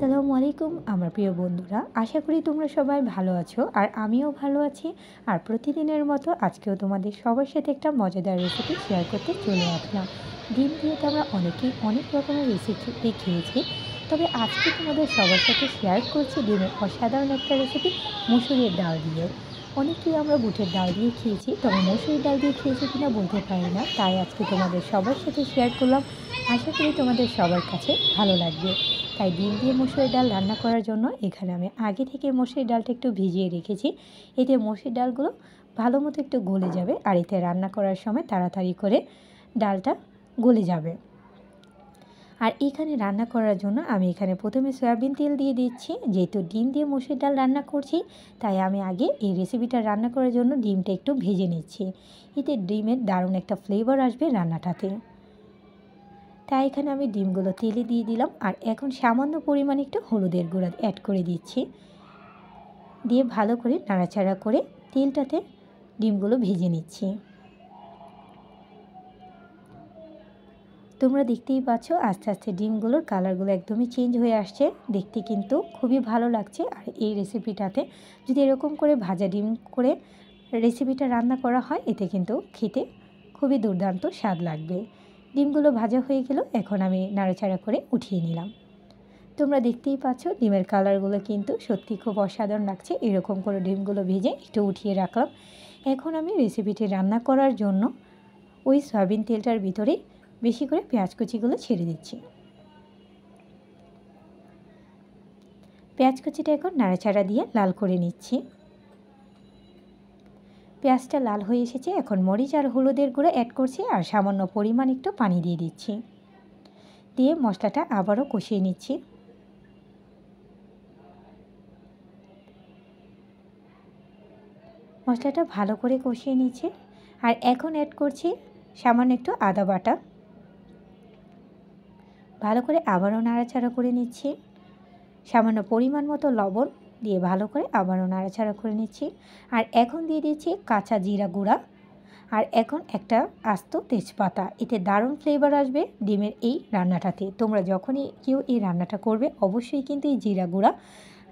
আসসালামু আলাইকুম আমার প্রিয় বন্ধুরা, আশা করি তোমরা সবাই ভালো আছো আর আমিও ভালো আছি। আর প্রতিদিনের মতো আজকেও তোমাদের সবার সাথে একটা মজাদার রেসিপি শেয়ার করতে চলে আসলাম। ডিম দিয়ে তো আমরা অনেকেই অনেক রকমের রেসিপি খেয়েছি, তবে আজকে তোমাদের সবার সাথে শেয়ার করছি ডিমের অসাধারণ একটা রেসিপি মুসুরির ডাল দিয়ে। অনেকেই আমরা বুটের ডাল দিয়ে খেয়েছি, তবে মুসুরির ডাল দিয়ে খেয়েছি কিনা বলতে পারি না, তাই আজকে তোমাদের সবার সাথে শেয়ার করলাম। আশা করি তোমাদের সবার কাছে ভালো লাগবে। তাই ডিম দিয়ে মসুরির ডাল রান্না করার জন্য এখানে আমি আগে থেকে মসুরির ডালটা একটু ভিজিয়ে রেখেছি। এতে মসুরির ডালগুলো ভালো মতো একটু গলে যাবে, আর এতে রান্না করার সময় তাড়াতাড়ি করে ডালটা গলে যাবে। আর এখানে রান্না করার জন্য আমি এখানে প্রথমে সয়াবিন তেল দিয়ে দিচ্ছি। যেহেতু ডিম দিয়ে মসুরির ডাল রান্না করছি, তাই আমি আগে এই রেসিপিটা রান্না করার জন্য ডিমটা একটু ভেজে নিচ্ছি। এতে ডিমের দারুণ একটা ফ্লেভার আসবে রান্নাটাতে। তাই এখানে আমি ডিমগুলো তেলে দিয়ে দিলাম, আর এখন সামান্য পরিমাণে একটু হলুদের গুঁড়া অ্যাড করে দিচ্ছি। দিয়ে ভালো করে নাড়াচাড়া করে তেলটাতে ডিমগুলো ভেজে নিচ্ছি। তোমরা দেখতেই পাচ্ছ আস্তে আস্তে ডিমগুলোর কালারগুলো একদমই চেঞ্জ হয়ে আসছে, দেখতে কিন্তু খুবই ভালো লাগছে। আর এই রেসিপিটাতে যদি এরকম করে ভাজা ডিম করে রেসিপিটা রান্না করা হয়, এতে কিন্তু খেতে খুবই দুর্দান্ত স্বাদ লাগবে। ডিমগুলো ভাজা হয়ে গেল, এখন আমি নাড়াচাড়া করে উঠিয়ে নিলাম। তোমরা দেখতেই পাচ্ছ ডিমের কালারগুলো কিন্তু সত্যি খুব অসাধারণ লাগছে। এরকম করে ডিমগুলো ভেজে একটু উঠিয়ে রাখলাম। এখন আমি রেসিপিটি রান্না করার জন্য ওই সয়াবিন তেলটার ভিতরে বেশি করে পেঁয়াজ কুচিগুলো ছেড়ে দিচ্ছি। পেঁয়াজ কুচিটা এখন নাড়াচাড়া দিয়ে লাল করে নিচ্ছি। পেঁয়াজটা লাল হয়ে এসেছে, এখন মরিচ আর হলুদের গুঁড়ো অ্যাড করছি, আর সামান্য পরিমাণ একটু পানি দিয়ে দিচ্ছি। দিয়ে মশলাটা আবারও কষিয়ে নিচ্ছি। মশলাটা ভালো করে কষিয়ে নিচ্ছি, আর এখন অ্যাড করছি সামান্য একটু আদা বাটা। ভালো করে আবারও নাড়াচাড়া করে নিচ্ছি। সামান্য পরিমাণ মতো লবণ দিয়ে ভালো করে আবারও নাড়াচাড়া করে নিচ্ছি। আর এখন দিয়ে দিচ্ছি কাঁচা জিরা গুঁড়া, আর এখন একটা আস্ত তেজপাতা। এতে দারুণ ফ্লেভার আসবে ডিমের এই রান্নাটাতে। তোমরা যখনই কেউ এই রান্নাটা করবে অবশ্যই কিন্তু এই জিরা গুঁড়া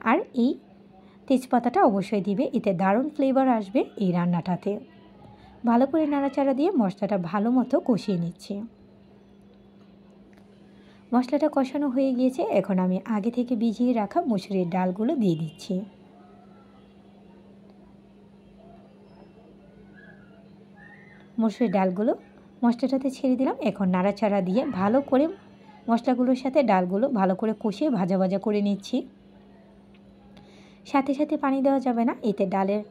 আর এই তেজপাতাটা অবশ্যই দিবে, এতে দারুণ ফ্লেভার আসবে এই রান্নাটাতে। ভালো করে নাড়াচাড়া দিয়ে মশলাটা ভালো মতো কষিয়ে নিচ্ছি। মশলাটা কষানো হয়ে গিয়েছে, এখন আমি আগে থেকে ভিজিয়ে রাখা মুসুরির ডালগুলো দিয়ে দিচ্ছি। মুসুরির ডালগুলো মশলাটাতে ছেড়ে দিলাম। এখন নাড়াচাড়া দিয়ে ভালো করে মশলাগুলোর সাথে ডালগুলো ভালো করে কষিয়ে ভাজা ভাজা করে নিচ্ছি। সাথে সাথে পানি দেওয়া যাবে না, এতে ডালের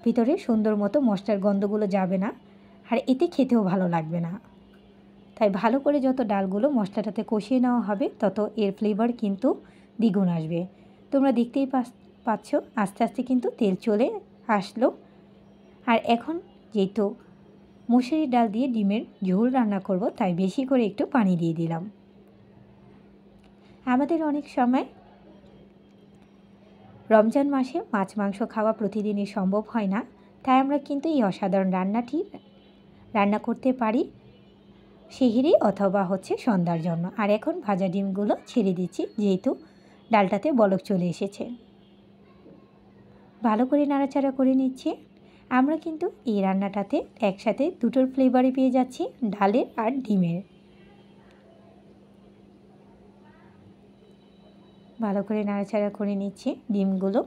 ভিতরে সুন্দর মতো মশলার গন্ধগুলো যাবে না, আর এতে খেতেও ভালো লাগবে না। তাই ভালো করে যত ডালগুলো মশলাটাতে কষিয়ে নেওয়া হবে, তত এর ফ্লেভার কিন্তু দ্বিগুণ আসবে। তোমরা দেখতেই পাচ্ছ আস্তে আস্তে কিন্তু তেল চলে আসলো। আর এখন যেহেতু মুসুরির ডাল দিয়ে ডিমের ঝোল রান্না করব, তাই বেশি করে একটু পানি দিয়ে দিলাম। আমাদের অনেক সময় রমজান মাসে মাছ মাংস খাওয়া প্রতিদিনই সম্ভব হয় না, তাই আমরা কিন্তু এই অসাধারণ রান্নাটি রান্না করতে পারি সেহরি অথবা সন্ধ্যার জন্য। আর এখন ভাজা ডিমগুলো ছেড়ে দিচ্ছি, যেহেতু ডালটাতে বলক চলে এসেছে। ভালো করে নাড়াচাড়া করে নিচ্ছি। আমরা কিন্তু এই রান্নাটাতে একসাথে দুটোর ফ্লেভারই পেয়ে যাচ্ছি, ডালের আর ডিমের। ভালো করে নাড়াচাড়া করে নিচ্ছি ডিমগুলো।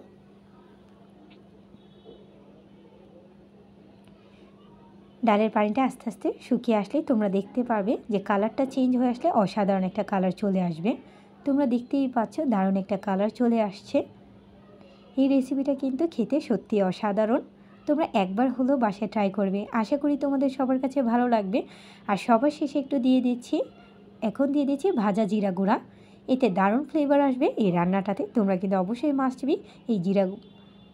ডালের পানিটা আস্তে আস্তে শুকিয়ে আসলেই তোমরা দেখতে পারবে যে কালারটা চেঞ্জ হয়ে আসলে অসাধারণ একটা কালার চলে আসবে। তোমরা দেখতেই পাচ্ছ দারুণ একটা কালার চলে আসছে। এই রেসিপিটা কিন্তু খেতে সত্যি অসাধারণ। তোমরা একবার হলেও বাসায় ট্রাই করবে, আশা করি তোমাদের সবার কাছে ভালো লাগবে। আর সবার শেষে একটু দিয়ে দিচ্ছি ভাজা জিরা গুঁড়া। এতে দারুণ ফ্লেভার আসবে এই রান্নাটাতে। তোমরা কিন্তু অবশ্যই মাস্ট বি এই জিরা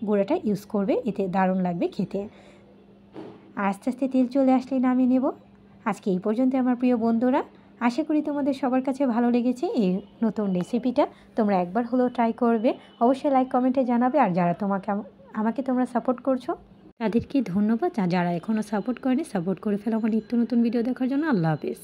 গুঁড়াটা ইউজ করবে, এতে দারুণ লাগবে খেতে। আর আস্তে আস্তে তেল চলে আসলেই নামিয়ে নেব। আজকে এই পর্যন্ত আমার প্রিয় বন্ধুরা, আশা করি তোমাদের সবার কাছে ভালো লেগেছে এই নতুন রেসিপিটা। তোমরা একবার হলেও ট্রাই করবে, অবশ্যই লাইক কমেন্টে জানাবে। আর যারা আমাকে তোমরা সাপোর্ট করছো তাদেরকে ধন্যবাদ, আর যারা এখনও সাপোর্ট করেনি সাপোর্ট করে ফেলো আমার নিত্য নতুন ভিডিও দেখার জন্য। আল্লাহ হাফেজ।